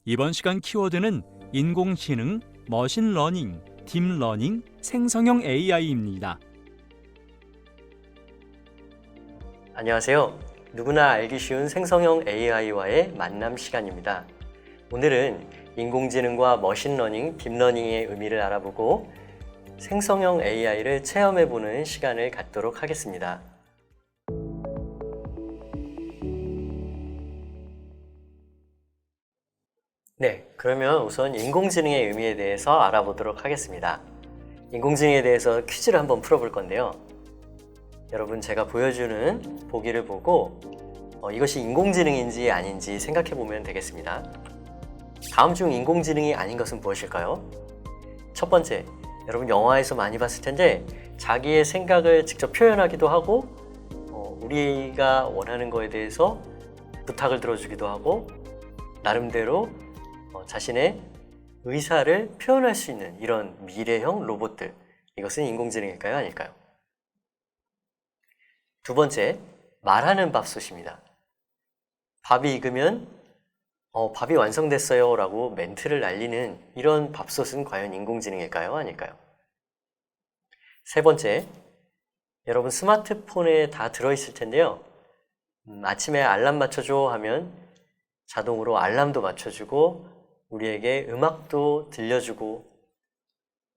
이번 시간 키워드는 인공지능, 머신러닝, 딥러닝, 생성형 AI입니다. 안녕하세요. 누구나 알기 쉬운 생성형 AI와의 만남 시간입니다. 오늘은 인공지능과 머신러닝, 딥러닝의 의미를 알아보고 생성형 AI를 체험해보는 시간을 갖도록 하겠습니다. 네, 그러면 우선 인공지능의 의미에 대해서 알아보도록 하겠습니다. 인공지능에 대해서 퀴즈를 한번 풀어볼 건데요. 여러분, 제가 보여주는 보기를 보고 이것이 인공지능인지 아닌지 생각해 보면 되겠습니다. 다음 중 인공지능이 아닌 것은 무엇일까요? 첫 번째, 여러분 영화에서 많이 봤을 텐데 자기의 생각을 직접 표현하기도 하고 우리가 원하는 거에 대해서 부탁을 들어주기도 하고 나름대로 자신의 의사를 표현할 수 있는 이런 미래형 로봇들, 이것은 인공지능일까요? 아닐까요? 두 번째, 말하는 밥솥입니다. 밥이 익으면 밥이 완성됐어요 라고 멘트를 날리는 이런 밥솥은 과연 인공지능일까요? 아닐까요? 세 번째, 여러분 스마트폰에 다 들어있을 텐데요. 아침에 알람 맞춰줘 하면 자동으로 알람도 맞춰주고 우리에게 음악도 들려주고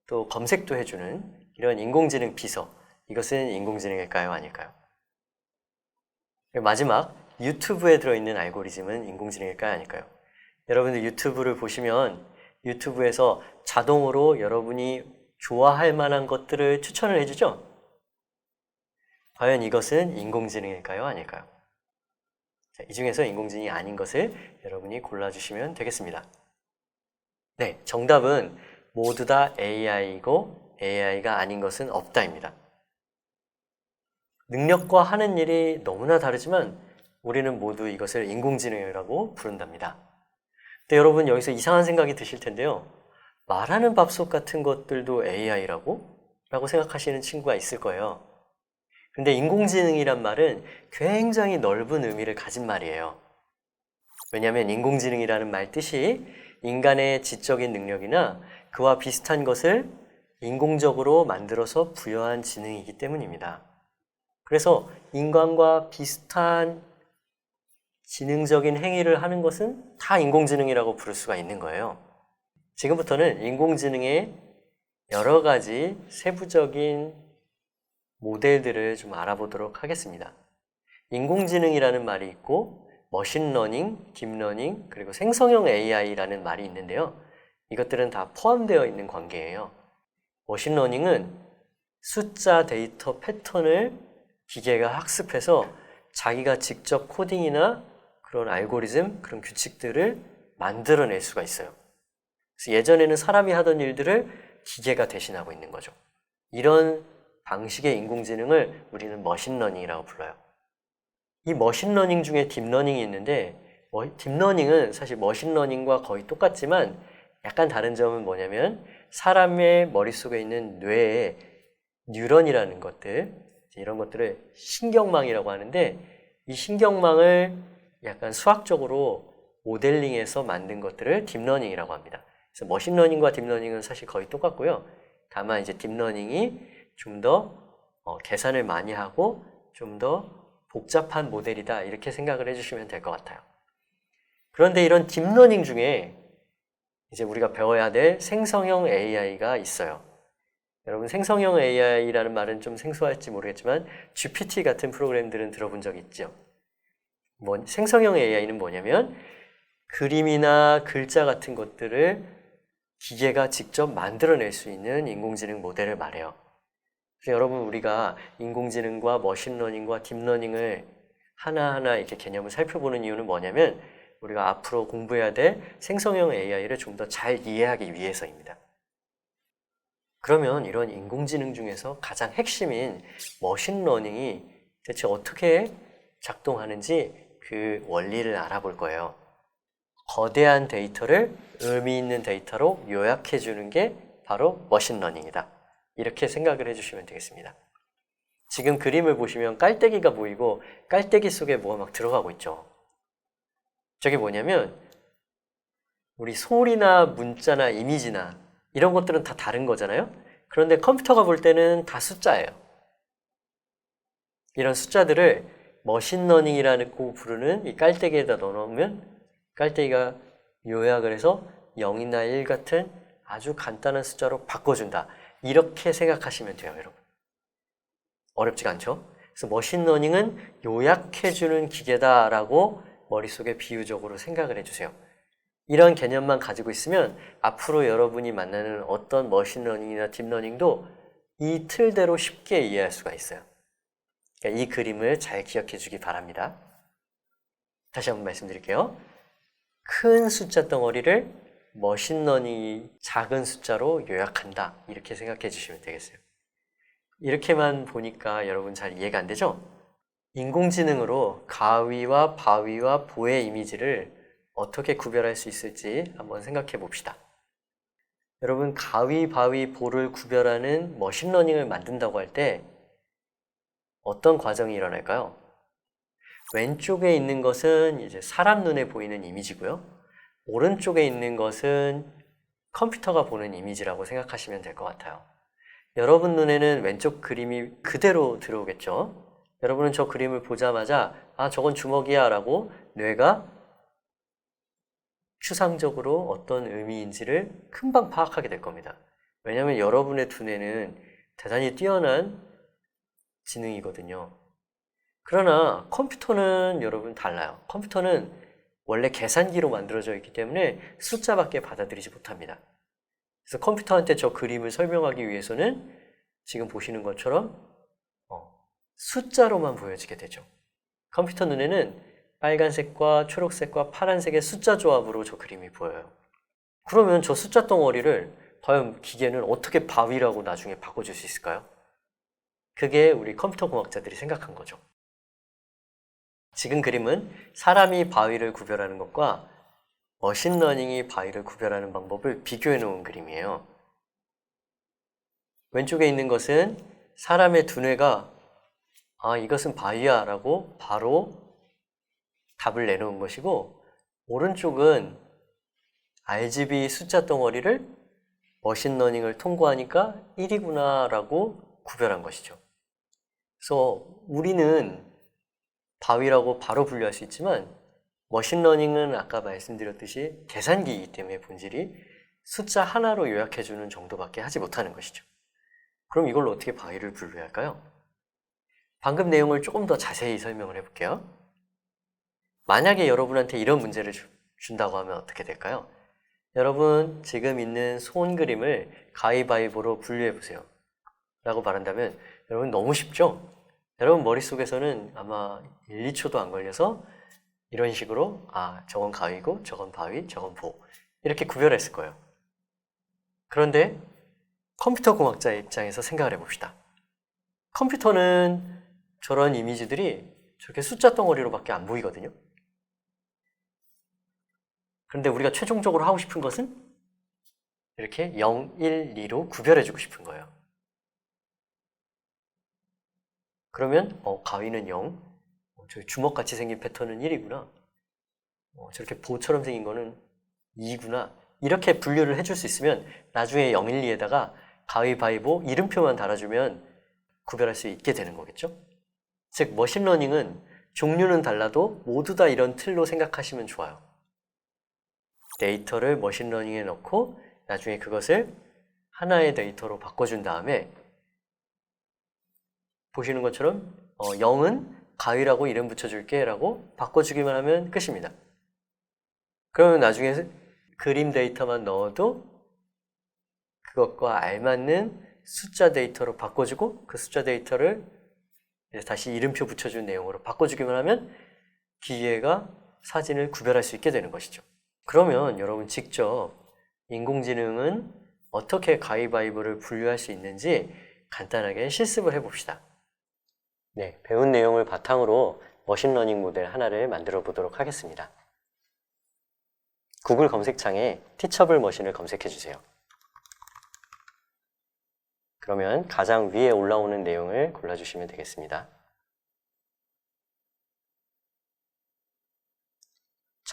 또 검색도 해주는 이런 인공지능 비서, 이것은 인공지능일까요? 아닐까요? 마지막, 유튜브에 들어있는 알고리즘은 인공지능일까요? 아닐까요? 여러분들 유튜브를 보시면 유튜브에서 자동으로 여러분이 좋아할 만한 것들을 추천을 해주죠? 과연 이것은 인공지능일까요? 아닐까요? 자, 이 중에서 인공지능이 아닌 것을 여러분이 골라주시면 되겠습니다. 네, 정답은 모두 다 AI이고 AI가 아닌 것은 없다입니다. 능력과 하는 일이 너무나 다르지만 우리는 모두 이것을 인공지능이라고 부른답니다. 근데 여러분 여기서 이상한 생각이 드실 텐데요. 말하는 밥솥 같은 것들도 AI라고? 라고 생각하시는 친구가 있을 거예요. 근데 인공지능이란 말은 굉장히 넓은 의미를 가진 말이에요. 왜냐하면 인공지능이라는 말 뜻이 인간의 지적인 능력이나 그와 비슷한 것을 인공적으로 만들어서 부여한 지능이기 때문입니다. 그래서 인간과 비슷한 지능적인 행위를 하는 것은 다 인공지능이라고 부를 수가 있는 거예요. 지금부터는 인공지능의 여러 가지 세부적인 모델들을 좀 알아보도록 하겠습니다. 인공지능이라는 말이 있고 머신러닝, 딥러닝, 그리고 생성형 AI라는 말이 있는데요. 이것들은 다 포함되어 있는 관계예요. 머신러닝은 숫자, 데이터, 패턴을 기계가 학습해서 자기가 직접 코딩이나 그런 알고리즘, 그런 규칙들을 만들어낼 수가 있어요. 그래서 예전에는 사람이 하던 일들을 기계가 대신하고 있는 거죠. 이런 방식의 인공지능을 우리는 머신러닝이라고 불러요. 이 머신러닝 중에 딥러닝이 있는데 딥러닝은 사실 머신러닝과 거의 똑같지만 약간 다른 점은 뭐냐면 사람의 머릿속에 있는 뇌에 뉴런이라는 것들, 이런 것들을 신경망이라고 하는데 이 신경망을 약간 수학적으로 모델링해서 만든 것들을 딥러닝이라고 합니다. 그래서 머신러닝과 딥러닝은 사실 거의 똑같고요. 다만 이제 딥러닝이 좀 더 계산을 많이 하고 좀 더 복잡한 모델이다, 이렇게 생각을 해주시면 될 것 같아요. 그런데 이런 딥러닝 중에 이제 우리가 배워야 될 생성형 AI가 있어요. 여러분 생성형 AI라는 말은 좀 생소할지 모르겠지만 GPT 같은 프로그램들은 들어본 적 있죠? 생성형 AI는 뭐냐면 그림이나 글자 같은 것들을 기계가 직접 만들어낼 수 있는 인공지능 모델을 말해요. 그래서 여러분 우리가 인공지능과 머신러닝과 딥러닝을 하나하나 이렇게 개념을 살펴보는 이유는 뭐냐면 우리가 앞으로 공부해야 될 생성형 AI를 좀 더 잘 이해하기 위해서입니다. 그러면 이런 인공지능 중에서 가장 핵심인 머신러닝이 대체 어떻게 작동하는지 그 원리를 알아볼 거예요. 거대한 데이터를 의미 있는 데이터로 요약해 주는 게 바로 머신러닝이다, 이렇게 생각을 해주시면 되겠습니다. 지금 그림을 보시면 깔때기가 보이고 깔때기 속에 뭐가 막 들어가고 있죠. 저게 뭐냐면 우리 소리나 문자나 이미지나 이런 것들은 다 다른 거잖아요. 그런데 컴퓨터가 볼 때는 다 숫자예요. 이런 숫자들을 머신러닝이라고 부르는 이 깔때기에다 넣어놓으면 깔때기가 요약을 해서 0이나 1 같은 아주 간단한 숫자로 바꿔준다. 이렇게 생각하시면 돼요, 여러분. 어렵지가 않죠? 그래서 머신러닝은 요약해주는 기계다라고 머릿속에 비유적으로 생각을 해주세요. 이런 개념만 가지고 있으면 앞으로 여러분이 만나는 어떤 머신러닝이나 딥러닝도 이 틀대로 쉽게 이해할 수가 있어요. 그러니까 이 그림을 잘 기억해 주기 바랍니다. 다시 한번 말씀드릴게요. 큰 숫자 덩어리를 머신러닝이 작은 숫자로 요약한다. 이렇게 생각해 주시면 되겠어요. 이렇게만 보니까 여러분 잘 이해가 안 되죠? 인공지능으로 가위와 바위와 보의 이미지를 어떻게 구별할 수 있을지 한번 생각해 봅시다. 여러분, 가위, 바위, 보를 구별하는 머신러닝을 만든다고 할 때 어떤 과정이 일어날까요? 왼쪽에 있는 것은 이제 사람 눈에 보이는 이미지고요. 오른쪽에 있는 것은 컴퓨터가 보는 이미지라고 생각하시면 될 것 같아요. 여러분 눈에는 왼쪽 그림이 그대로 들어오겠죠? 여러분은 저 그림을 보자마자 아, 저건 주먹이야 라고 뇌가 추상적으로 어떤 의미인지를 금방 파악하게 될 겁니다. 왜냐하면 여러분의 두뇌는 대단히 뛰어난 지능이거든요. 그러나 컴퓨터는 여러분 달라요. 컴퓨터는 원래 계산기로 만들어져 있기 때문에 숫자밖에 받아들이지 못합니다. 그래서 컴퓨터한테 저 그림을 설명하기 위해서는 지금 보시는 것처럼 숫자로만 보여지게 되죠. 컴퓨터 눈에는 빨간색과 초록색과 파란색의 숫자 조합으로 저 그림이 보여요. 그러면 저 숫자 덩어리를 과연 기계는 어떻게 바위라고 나중에 바꿔줄 수 있을까요? 그게 우리 컴퓨터 공학자들이 생각한 거죠. 지금 그림은 사람이 바위를 구별하는 것과 머신러닝이 바위를 구별하는 방법을 비교해 놓은 그림이에요. 왼쪽에 있는 것은 사람의 두뇌가 아, 이것은 바위야 라고 바로 답을 내놓은 것이고, 오른쪽은 RGB 숫자 덩어리를 머신러닝을 통과하니까 1이구나 라고 구별한 것이죠. 그래서 우리는 바위라고 바로 분류할 수 있지만 머신러닝은 아까 말씀드렸듯이 계산기이기 때문에 본질이 숫자 하나로 요약해주는 정도밖에 하지 못하는 것이죠. 그럼 이걸로 어떻게 바위를 분류할까요? 방금 내용을 조금 더 자세히 설명을 해볼게요. 만약에 여러분한테 이런 문제를 준다고 하면 어떻게 될까요? 여러분 지금 있는 손 그림을 가위바위보로 분류해보세요 라고 말한다면 여러분 너무 쉽죠? 여러분 머릿속에서는 아마 1, 2초도 안 걸려서 이런 식으로 아, 저건 가위고 저건 바위, 저건 보 이렇게 구별했을 거예요. 그런데 컴퓨터 공학자의 입장에서 생각을 해봅시다. 컴퓨터는 저런 이미지들이 저렇게 숫자 덩어리로밖에 안 보이거든요. 그런데 우리가 최종적으로 하고 싶은 것은 이렇게 0, 1, 2로 구별해주고 싶은 거예요. 그러면 가위는 0, 저기 주먹같이 생긴 패턴은 1이구나, 저렇게 보처럼 생긴 거는 2구나 이렇게 분류를 해줄 수 있으면 나중에 0, 1, 2에다가 가위바위보 이름표만 달아주면 구별할 수 있게 되는 거겠죠? 즉 머신러닝은 종류는 달라도 모두 다 이런 틀로 생각하시면 좋아요. 데이터를 머신러닝에 넣고 나중에 그것을 하나의 데이터로 바꿔준 다음에 보시는 것처럼 0은 가위라고 이름 붙여줄게 라고 바꿔주기만 하면 끝입니다. 그러면 나중에 그림 데이터만 넣어도 그것과 알맞는 숫자 데이터로 바꿔주고 그 숫자 데이터를 다시 이름표 붙여준 내용으로 바꿔주기만 하면 기계가 사진을 구별할 수 있게 되는 것이죠. 그러면 여러분 직접 인공지능은 어떻게 가위바위보를 분류할 수 있는지 간단하게 실습을 해봅시다. 네, 배운 내용을 바탕으로 머신러닝 모델 하나를 만들어 보도록 하겠습니다. 구글 검색창에 티처블 머신을 검색해 주세요. 그러면 가장 위에 올라오는 내용을 골라주시면 되겠습니다.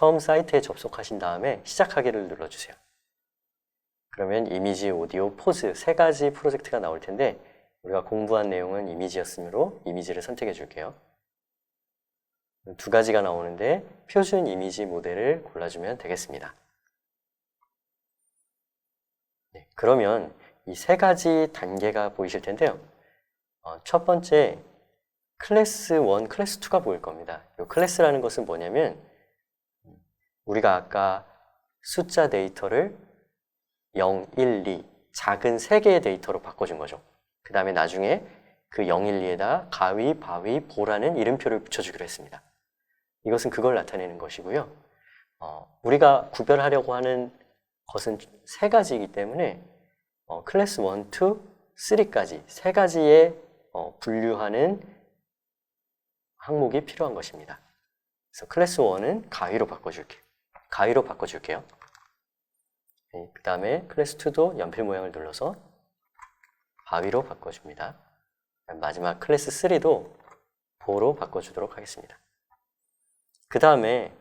처음 사이트에 접속하신 다음에 시작하기를 눌러주세요. 그러면 이미지, 오디오, 포즈 세 가지 프로젝트가 나올 텐데 우리가 공부한 내용은 이미지였으므로 이미지를 선택해 줄게요. 두 가지가 나오는데 표준 이미지 모델을 골라주면 되겠습니다. 네, 그러면 이 세 가지 단계가 보이실 텐데요. 첫 번째 클래스 1, 클래스 2가 보일 겁니다. 이 클래스라는 것은 뭐냐면 우리가 아까 숫자 데이터를 0, 1, 2 작은 3개의 데이터로 바꿔준 거죠. 그 다음에 나중에 그 0, 1, 2에다 가위, 바위, 보라는 이름표를 붙여주기로 했습니다. 이것은 그걸 나타내는 것이고요. 우리가 구별하려고 하는 것은 세 가지이기 때문에 클래스 1, 2, 3까지 세 가지의 분류하는 항목이 필요한 것입니다. 그래서 클래스 1은 가위로 바꿔줄게요. 그 다음에 클래스 2도 연필 모양을 눌러서 바위로 바꿔줍니다. 마지막 클래스 3도 보로 바꿔주도록 하겠습니다. 그 다음에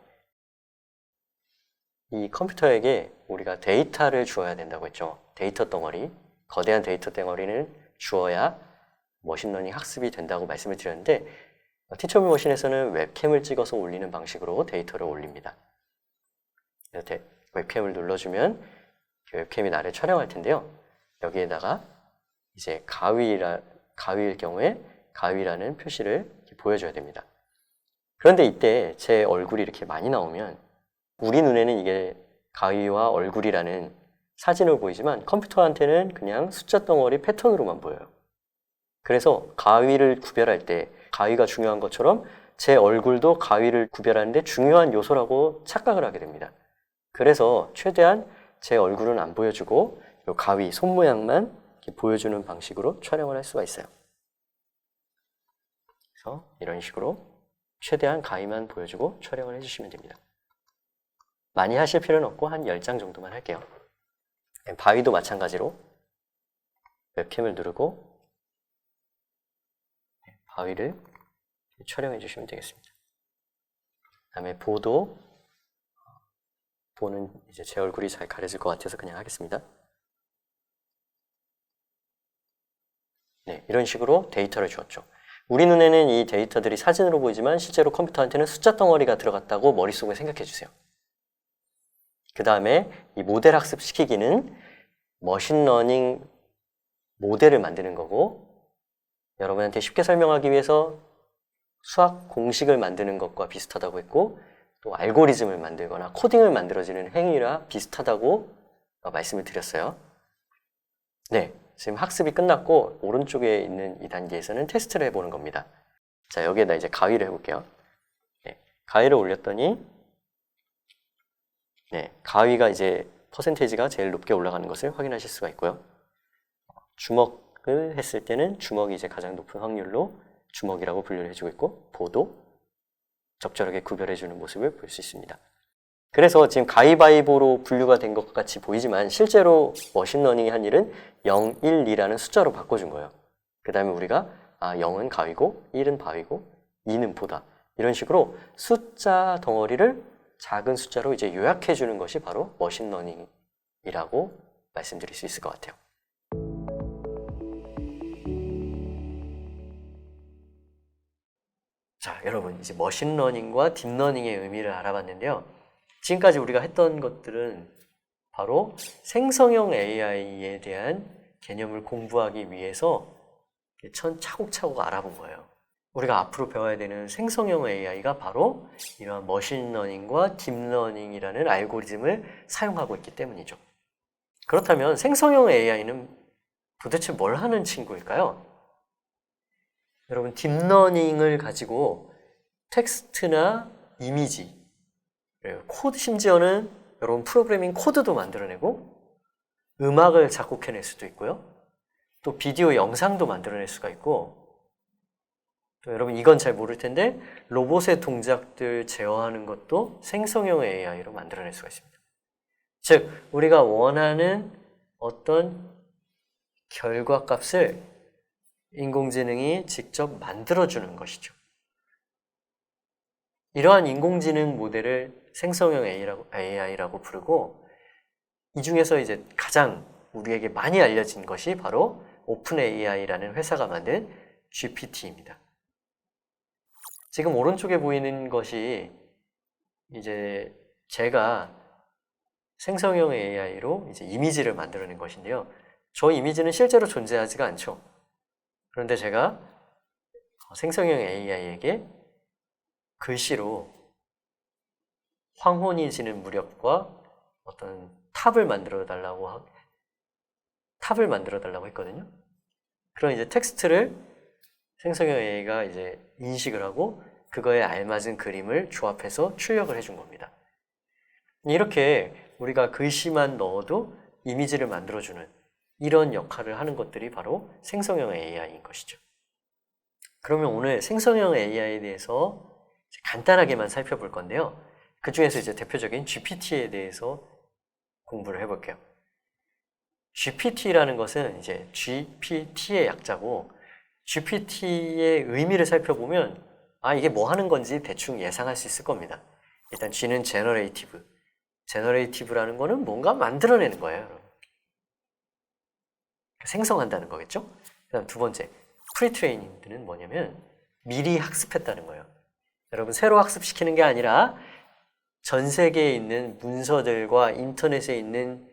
이 컴퓨터에게 우리가 데이터를 주어야 된다고 했죠. 데이터 덩어리, 거대한 데이터 덩어리는 주어야 머신러닝 학습이 된다고 말씀을 드렸는데 티처뷰 머신에서는 웹캠을 찍어서 올리는 방식으로 데이터를 올립니다. 이렇게 웹캠을 눌러주면 웹캠이 나를 촬영할 텐데요. 여기에다가 이제 가위일 경우에 가위라는 표시를 이렇게 보여줘야 됩니다. 그런데 이때 제 얼굴이 이렇게 많이 나오면 우리 눈에는 이게 가위와 얼굴이라는 사진으로 보이지만 컴퓨터한테는 그냥 숫자 덩어리 패턴으로만 보여요. 그래서 가위를 구별할 때 가위가 중요한 것처럼 제 얼굴도 가위를 구별하는데 중요한 요소라고 착각을 하게 됩니다. 그래서 최대한 제 얼굴은 안 보여주고 이 가위, 손 모양만 이렇게 보여주는 방식으로 촬영을 할 수가 있어요. 그래서 이런 식으로 최대한 가위만 보여주고 촬영을 해주시면 됩니다. 많이 하실 필요는 없고 한 10장 정도만 할게요. 바위도 마찬가지로 웹캠을 누르고 바위를 촬영해 주시면 되겠습니다. 그 다음에 보는 이제 제 얼굴이 잘 가려질 것 같아서 그냥 하겠습니다. 네, 이런 식으로 데이터를 주었죠. 우리 눈에는 이 데이터들이 사진으로 보이지만 실제로 컴퓨터한테는 숫자 덩어리가 들어갔다고 머릿속에 생각해 주세요. 그 다음에 이 모델 학습 시키기는 머신러닝 모델을 만드는 거고 여러분한테 쉽게 설명하기 위해서 수학 공식을 만드는 것과 비슷하다고 했고 또 알고리즘을 만들거나 코딩을 만들어지는 행위라 비슷하다고 말씀을 드렸어요. 네, 지금 학습이 끝났고 오른쪽에 있는 이 단계에서는 테스트를 해보는 겁니다. 자, 여기에다 이제 가위를 해볼게요. 네, 가위를 올렸더니 네, 가위가 이제 퍼센테이지가 제일 높게 올라가는 것을 확인하실 수가 있고요. 주먹을 했을 때는 주먹이 이제 가장 높은 확률로 주먹이라고 분류를 해주고 있고 보도 적절하게 구별해주는 모습을 볼 수 있습니다. 그래서 지금 가위바위보로 분류가 된 것 같이 보이지만 실제로 머신러닝이 한 일은 0, 1, 2라는 숫자로 바꿔준 거예요. 그 다음에 우리가 0은 가위고 1은 바위고 2는 보다 이런 식으로 숫자 덩어리를 작은 숫자로 이제 요약해 주는 것이 바로 머신러닝이라고 말씀드릴 수 있을 것 같아요. 자, 여러분 이제 머신러닝과 딥러닝의 의미를 알아봤는데요. 지금까지 우리가 했던 것들은 바로 생성형 AI에 대한 개념을 공부하기 위해서 차곡차곡 알아본 거예요. 우리가 앞으로 배워야 되는 생성형 AI가 바로 이러한 머신러닝과 딥러닝이라는 알고리즘을 사용하고 있기 때문이죠. 그렇다면 생성형 AI는 도대체 뭘 하는 친구일까요? 여러분 딥러닝을 가지고 텍스트나 이미지, 코드 심지어는 여러분 프로그래밍 코드도 만들어내고 음악을 작곡해낼 수도 있고요. 또 비디오 영상도 만들어낼 수가 있고 또 여러분 이건 잘 모를 텐데 로봇의 동작들 제어하는 것도 생성형 AI로 만들어낼 수가 있습니다. 즉 우리가 원하는 어떤 결과값을 인공지능이 직접 만들어주는 것이죠. 이러한 인공지능 모델을 생성형 AI라고 부르고, 이 중에서 이제 가장 우리에게 많이 알려진 것이 바로 오픈 AI라는 회사가 만든 GPT입니다. 지금 오른쪽에 보이는 것이 이제 제가 생성형 AI로 이제 이미지를 만들어낸 것인데요. 저 이미지는 실제로 존재하지가 않죠. 그런데 제가 생성형 AI에게 글씨로 황혼이 지는 무렵과 어떤 탑을 만들어 달라고 했거든요. 그런 이제 텍스트를 생성형 AI가 이제 인식을 하고 그거에 알맞은 그림을 조합해서 출력을 해준 겁니다. 이렇게 우리가 글씨만 넣어도 이미지를 만들어주는 이런 역할을 하는 것들이 바로 생성형 AI인 것이죠. 그러면 오늘 생성형 AI에 대해서 간단하게만 살펴볼 건데요. 그 중에서 이제 대표적인 GPT에 대해서 공부를 해볼게요. GPT라는 것은 이제 GPT의 약자고, GPT의 의미를 살펴보면 이게 뭐 하는 건지 대충 예상할 수 있을 겁니다. 일단 G는 제너레이티브라는 거는 뭔가 만들어내는 거예요. 생성한다는 거겠죠? 그다음 두 번째, 프리트레이닝은 뭐냐면 미리 학습했다는 거예요. 여러분, 새로 학습시키는 게 아니라 전 세계에 있는 문서들과 인터넷에 있는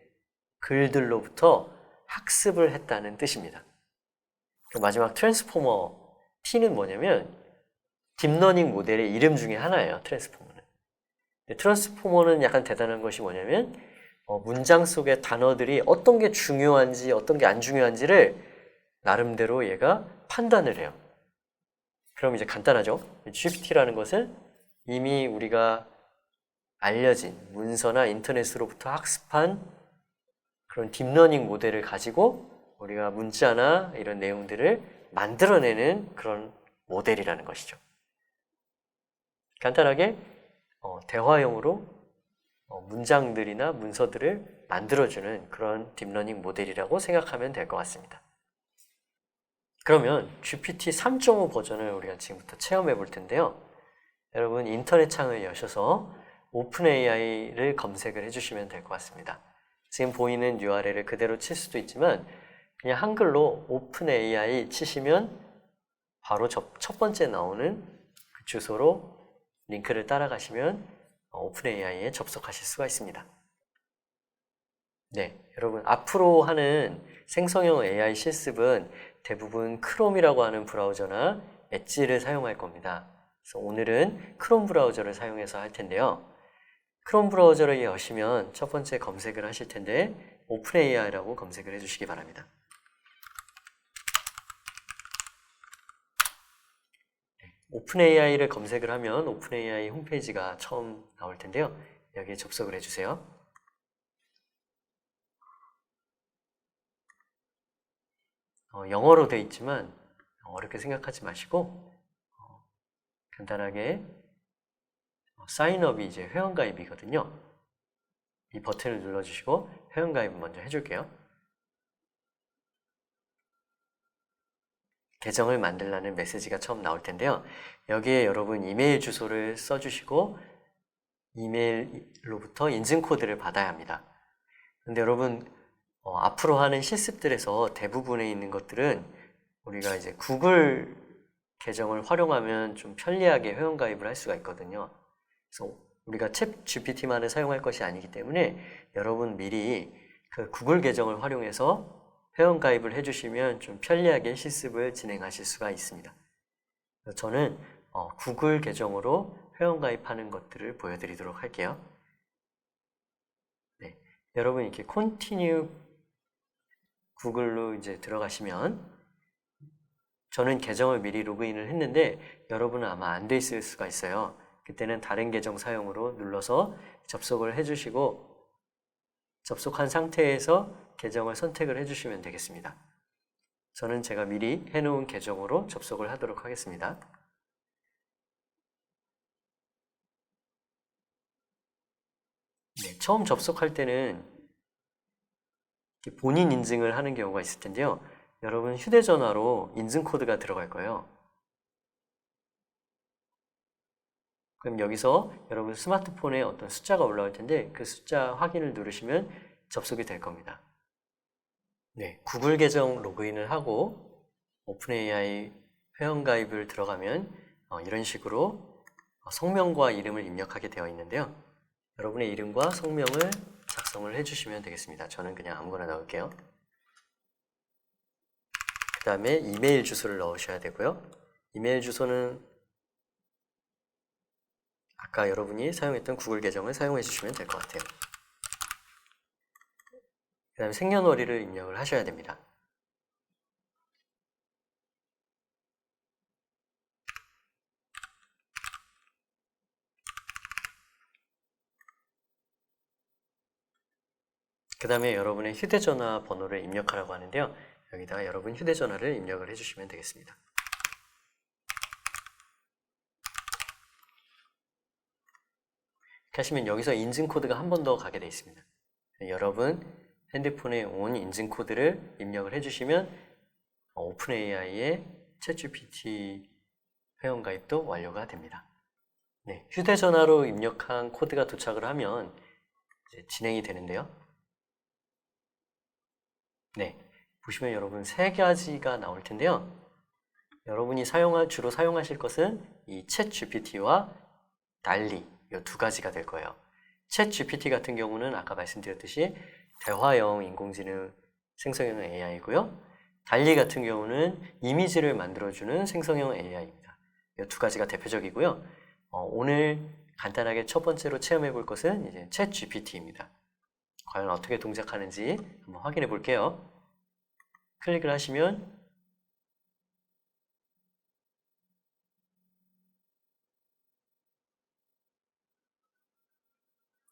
글들로부터 학습을 했다는 뜻입니다. 마지막 트랜스포머 T는 뭐냐면 딥러닝 모델의 이름 중에 하나예요. 트랜스포머는 약간 대단한 것이 뭐냐면 문장 속의 단어들이 어떤 게 중요한지 어떤 게 안 중요한지를 나름대로 얘가 판단을 해요. 그럼 이제 간단하죠. GPT라는 것은 이미 우리가 알려진 문서나 인터넷으로부터 학습한 그런 딥러닝 모델을 가지고 우리가 문자나 이런 내용들을 만들어내는 그런 모델이라는 것이죠. 간단하게 대화형으로 문장들이나 문서들을 만들어주는 그런 딥러닝 모델이라고 생각하면 될 것 같습니다. 그러면 GPT 3.5 버전을 우리가 지금부터 체험해 볼 텐데요. 여러분, 인터넷 창을 여셔서 오픈AI를 검색을 해주시면 될 것 같습니다. 지금 보이는 URL을 그대로 칠 수도 있지만 그냥 한글로 오픈AI 치시면 바로 첫 번째 나오는 그 주소로 링크를 따라가시면 오픈AI에 접속하실 수가 있습니다. 네, 여러분, 앞으로 하는 생성형 AI 실습은 대부분 크롬이라고 하는 브라우저나 엣지를 사용할 겁니다. 그래서 오늘은 크롬 브라우저를 사용해서 할 텐데요. 크롬 브라우저를 여시면 첫 번째 검색을 하실 텐데 오픈AI라고 검색을 해주시기 바랍니다. 오픈AI를 검색을 하면 오픈AI 홈페이지가 처음 나올 텐데요. 여기에 접속을 해주세요. 영어로 되어 있지만 어렵게 생각하지 마시고 간단하게 사인업이 이제 회원가입이거든요. 이 버튼을 눌러주시고 회원가입을 먼저 해줄게요. 계정을 만들라는 메시지가 처음 나올 텐데요. 여기에 여러분 이메일 주소를 써주시고 이메일로부터 인증코드를 받아야 합니다. 근데 여러분, 앞으로 하는 실습들에서 대부분에 있는 것들은 우리가 이제 구글 계정을 활용하면 좀 편리하게 회원가입을 할 수가 있거든요. 그래서 우리가 챗 GPT만을 사용할 것이 아니기 때문에 여러분 미리 그 구글 계정을 활용해서 회원가입을 해주시면 좀 편리하게 실습을 진행하실 수가 있습니다. 저는 구글 계정으로 회원가입하는 것들을 보여드리도록 할게요. 네, 여러분 이렇게 Continue 구글로 이제 들어가시면 저는 계정을 미리 로그인을 했는데 여러분은 아마 안 돼 있을 수가 있어요. 그때는 다른 계정 사용으로 눌러서 접속을 해주시고 접속한 상태에서 계정을 선택을 해주시면 되겠습니다. 저는 제가 미리 해놓은 계정으로 접속을 하도록 하겠습니다. 네, 처음 접속할 때는 본인 인증을 하는 경우가 있을 텐데요. 여러분 휴대전화로 인증코드가 들어갈 거예요. 그럼 여기서 여러분 스마트폰에 어떤 숫자가 올라올 텐데 그 숫자 확인을 누르시면 접속이 될 겁니다. 네, 구글 계정 로그인을 하고 오픈AI 회원가입을 들어가면 이런 식으로 성명과 이름을 입력하게 되어 있는데요. 여러분의 이름과 성명을 작성을 해주시면 되겠습니다. 저는 그냥 아무거나 넣을게요. 그 다음에 이메일 주소를 넣으셔야 되고요. 이메일 주소는 아까 여러분이 사용했던 구글 계정을 사용해 주시면 될 것 같아요. 그 다음에 생년월일을 입력을 하셔야 됩니다. 그 다음에 여러분의 휴대전화 번호를 입력하라고 하는데요. 여기다가 여러분 휴대전화를 입력을 해주시면 되겠습니다. 이렇게 하시면 여기서 인증코드가 한 번 더 가게 되어 있습니다. 여러분 핸드폰에 온 인증코드를 입력을 해주시면 오픈AI의 챗GPT 회원가입도 완료가 됩니다. 네, 휴대전화로 입력한 코드가 도착을 하면 이제 진행이 되는데요. 네, 보시면 여러분 세 가지가 나올 텐데요. 여러분이 주로 사용하실 것은 이 챗GPT와 달리 이 두 가지가 될 거예요. 챗GPT 같은 경우는 아까 말씀드렸듯이 대화형 인공지능 생성형 AI고요. 달리 같은 경우는 이미지를 만들어주는 생성형 AI입니다. 이 두 가지가 대표적이고요. 오늘 간단하게 첫 번째로 체험해 볼 것은 이제 챗GPT입니다. 과연 어떻게 동작하는지 한번 확인해 볼게요. 클릭을 하시면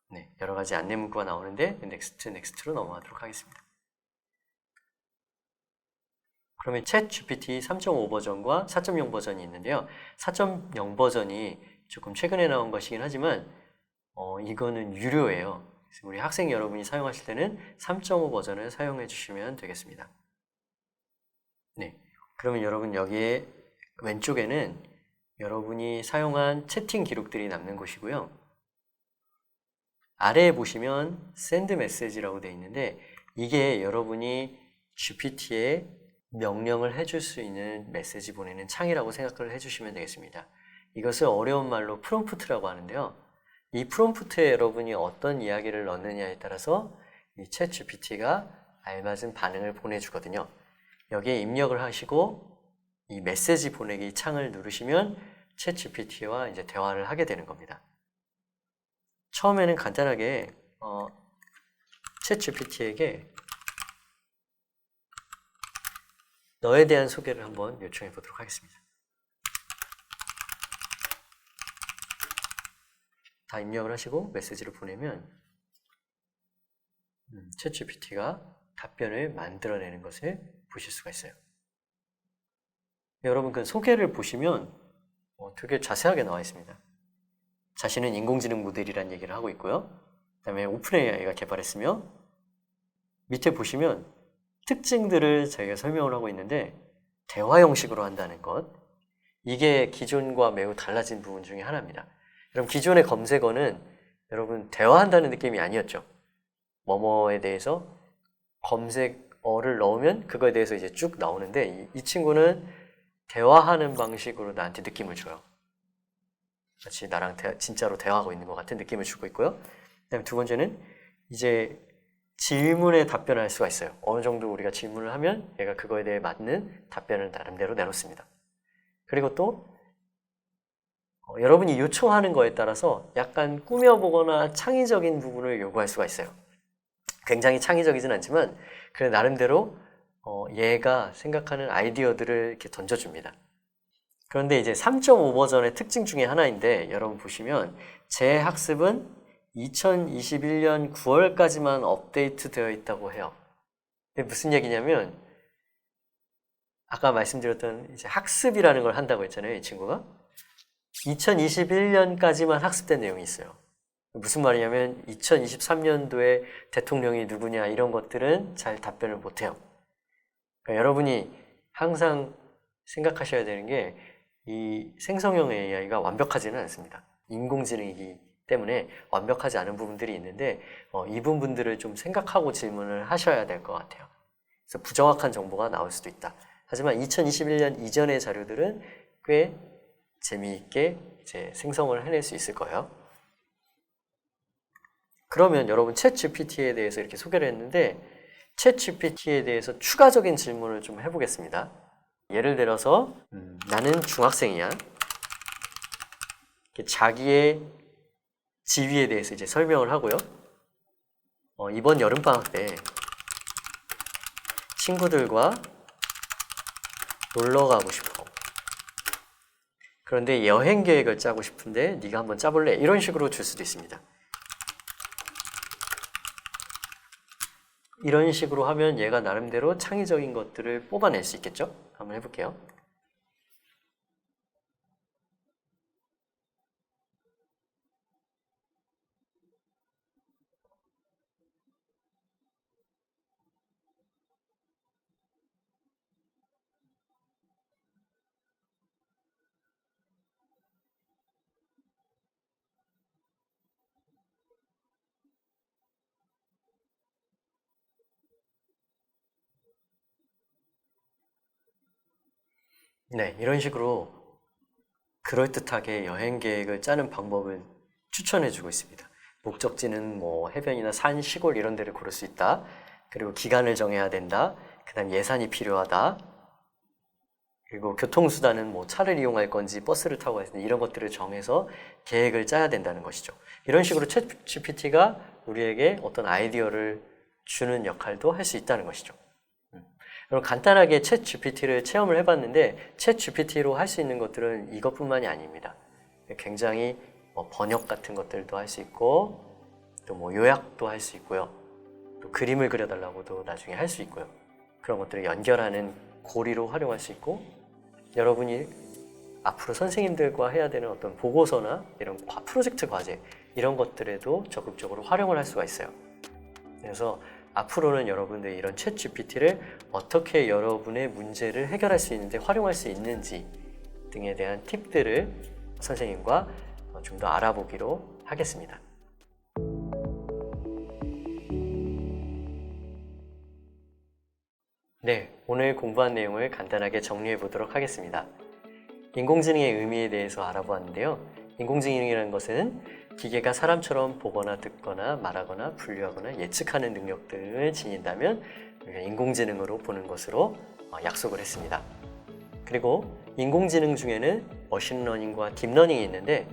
네, 여러 가지 안내 문구가 나오는데 넥스트로 넘어가도록 하겠습니다. 그러면 챗GPT 3.5 버전과 4.0 버전이 있는데요. 4.0 버전이 조금 최근에 나온 것이긴 하지만 이거는 유료예요. 그래서 우리 학생 여러분이 사용하실 때는 3.5 버전을 사용해 주시면 되겠습니다. 네, 그러면 여러분 여기에 왼쪽에는 여러분이 사용한 채팅 기록들이 남는 곳이고요. 아래에 보시면 send message라고 되어 있는데 이게 여러분이 GPT에 명령을 해줄 수 있는 메시지 보내는 창이라고 생각을 해주시면 되겠습니다. 이것을 어려운 말로 프롬프트라고 하는데요. 이 프롬프트에 여러분이 어떤 이야기를 넣느냐에 따라서 이 챗 GPT가 알맞은 반응을 보내주거든요. 여기에 입력을 하시고 이 메시지 보내기 창을 누르시면 챗 GPT와 이제 대화를 하게 되는 겁니다. 처음에는 간단하게 챗 GPT에게 너에 대한 소개를 한번 요청해 보도록 하겠습니다. 다 입력을 하시고 메시지를 보내면 챗 GPT가 답변을 만들어내는 것을 보실 수가 있어요. 여러분 그 소개를 보시면 되게 자세하게 나와 있습니다. 자신은 인공지능 모델이라는 얘기를 하고 있고요. 그 다음에 오픈AI가 개발했으며 밑에 보시면 특징들을 저희가 설명을 하고 있는데 대화 형식으로 한다는 것, 이게 기존과 매우 달라진 부분 중에 하나입니다. 그럼 기존의 검색어는 여러분 대화한다는 느낌이 아니었죠. 뭐뭐에 대해서 검색어를 넣으면 그거에 대해서 이제 쭉 나오는데 이 친구는 대화하는 방식으로 나한테 느낌을 줘요. 마치 나랑 진짜로 대화하고 있는 것 같은 느낌을 주고 있고요. 그다음에 두 번째는 이제 질문에 답변할 수가 있어요. 어느 정도 우리가 질문을 하면 얘가 그거에 대해 맞는 답변을 나름대로 내놓습니다. 그리고 또 여러분이 요청하는 거에 따라서 약간 꾸며보거나 창의적인 부분을 요구할 수가 있어요. 굉장히 창의적이진 않지만 그래 나름대로 얘가 생각하는 아이디어들을 이렇게 던져줍니다. 그런데 이제 3.5 버전의 특징 중에 하나인데 여러분 보시면 제 학습은 2021년 9월까지만 업데이트 되어 있다고 해요. 이게 무슨 얘기냐면 아까 말씀드렸던 이제 학습이라는 걸 한다고 했잖아요. 이 친구가 2021년까지만 학습된 내용이 있어요. 무슨 말이냐면 2023년도에 대통령이 누구냐 이런 것들은 잘 답변을 못해요. 그러니까 여러분이 항상 생각하셔야 되는 게 이 생성형 AI가 완벽하지는 않습니다. 인공지능이기 때문에 완벽하지 않은 부분들이 있는데 이 부분들을 좀 생각하고 질문을 하셔야 될 것 같아요. 그래서 부정확한 정보가 나올 수도 있다. 하지만 2021년 이전의 자료들은 꽤 재미있게 이제 생성을 해낼 수 있을 거예요. 그러면 여러분 챗GPT에 대해서 이렇게 소개를 했는데 챗GPT에 대해서 추가적인 질문을 좀 해보겠습니다. 예를 들어서 나는 중학생이야. 자기의 지위에 대해서 이제 설명을 하고요. 이번 여름방학 때 친구들과 놀러 가고 싶어. 그런데 여행 계획을 짜고 싶은데 네가 한번 짜볼래? 이런 식으로 줄 수도 있습니다. 이런 식으로 하면 얘가 나름대로 창의적인 것들을 뽑아낼 수 있겠죠? 한번 해볼게요. 네, 이런 식으로 그럴듯하게 여행 계획을 짜는 방법을 추천해주고 있습니다. 목적지는 뭐 해변이나 산, 시골 이런 데를 고를 수 있다. 그리고 기간을 정해야 된다. 그 다음 예산이 필요하다. 그리고 교통수단은 뭐 차를 이용할 건지 버스를 타고 갈 건지 이런 것들을 정해서 계획을 짜야 된다는 것이죠. 이런 식으로 챗GPT가 우리에게 어떤 아이디어를 주는 역할도 할 수 있다는 것이죠. 그럼 간단하게 챗GPT를 체험을 해봤는데 챗GPT로 할 수 있는 것들은 이것뿐만이 아닙니다. 굉장히 번역 같은 것들도 할 수 있고 또 뭐 요약도 할 수 있고요. 또 그림을 그려달라고도 나중에 할 수 있고요. 그런 것들을 연결하는 고리로 활용할 수 있고 여러분이 앞으로 선생님들과 해야 되는 어떤 보고서나 이런 프로젝트 과제 이런 것들에도 적극적으로 활용을 할 수가 있어요. 그래서 앞으로는 여러분들이 이런 챗GPT를 어떻게 여러분의 문제를 해결할 수 있는데 활용할 수 있는지 등에 대한 팁들을 선생님과 좀 더 알아보기로 하겠습니다. 네, 오늘 공부한 내용을 간단하게 정리해 보도록 하겠습니다. 인공지능의 의미에 대해서 알아보았는데요. 인공지능이라는 것은 기계가 사람처럼 보거나 듣거나 말하거나 분류하거나 예측하는 능력들을 지닌다면 우리가 인공지능으로 보는 것으로 약속을 했습니다. 그리고 인공지능 중에는 머신러닝과 딥러닝이 있는데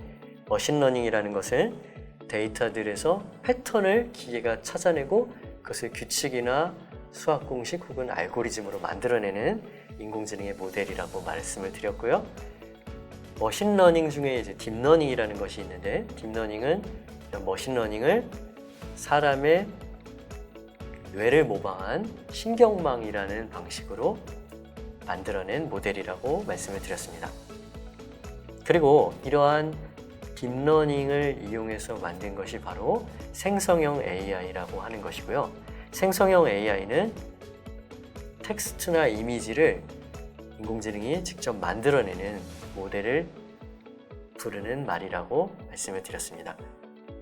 머신러닝이라는 것은 데이터들에서 패턴을 기계가 찾아내고 그것을 규칙이나 수학 공식 혹은 알고리즘으로 만들어내는 인공지능의 모델이라고 말씀을 드렸고요. 머신러닝 중에 이제 딥러닝이라는 것이 있는데 딥러닝은 이런 머신러닝을 사람의 뇌를 모방한 신경망이라는 방식으로 만들어낸 모델이라고 말씀을 드렸습니다. 그리고 이러한 딥러닝을 이용해서 만든 것이 바로 생성형 AI라고 하는 것이고요. 생성형 AI는 텍스트나 이미지를 인공지능이 직접 만들어내는 모델을 부르는 말이라고 말씀을 드렸습니다.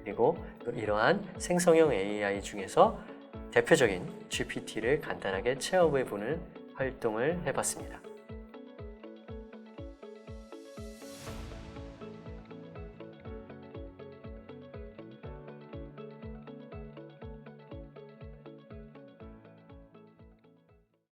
그리고 이러한 생성형 AI 중에서 대표적인 GPT를 간단하게 체험해보는 활동을 해봤습니다.